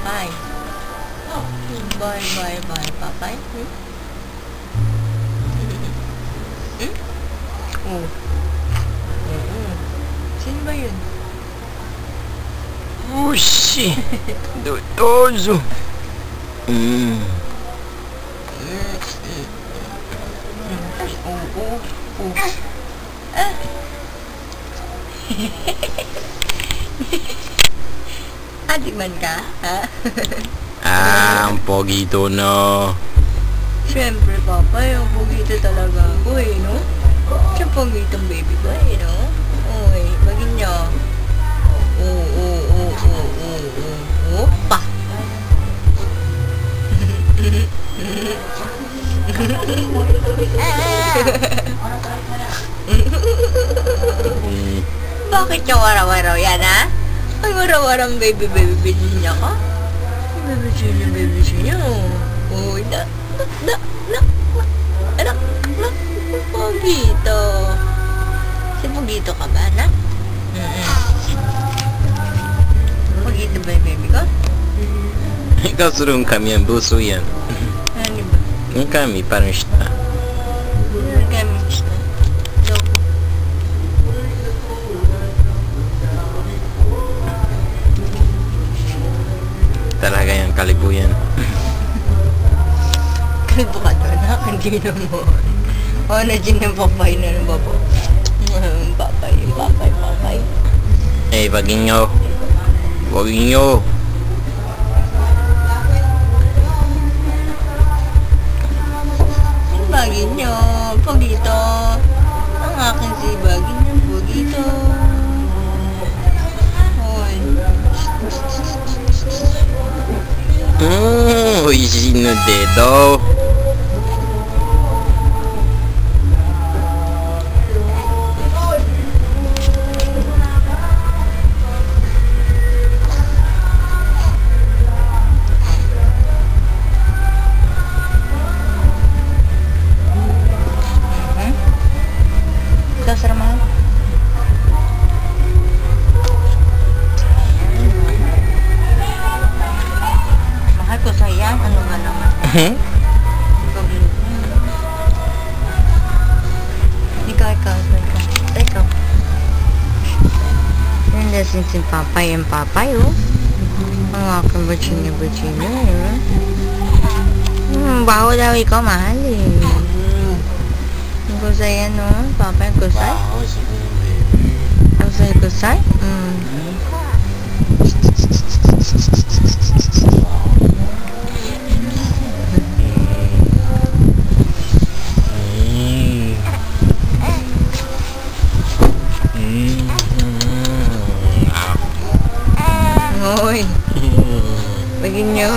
Papay. Bye, Papay. Oh. Sino ba yun? Ushi! Dotoso! Atikman ka? Ha? Ang pogito na. Siyempre, Papay, ang pugito talaga ako no? Siya pugitong baby ko no? Uy, maging niyo. Opa! Bakit yung waraw-waraw yan, ha? Ay, waraw-warang baby niya ka? Baby niya. Uy, anak, Pugito. Si Pugito ka ba, anak? Pugito ba yung baby ko? Ikaw suruh kami yang buso yan. Ano ba? Yung kami parang siya. Kami siya. Talaga yung kalibuyan. Kalbo ka doon, ha? Hindi naman. O, na-gin yung Papay na ng babo. Papay. Eh, bagin nyo. Bagin nyo, Pugito. Ang akin si bagin nyo, Pugito. Hoy. Oishi no dedo. Ikaw, Sir Mahal. Mahal ko sayang. Ano nga naman? Ikaw. Yan nasin si Papay ang Papay, oh. Ang aking bachina, eh. Baho daw ikaw, mahal, eh. Ang kusay yan, oh. Papay, ang kusay. Ang kusay? Hoy. Bagin nyo.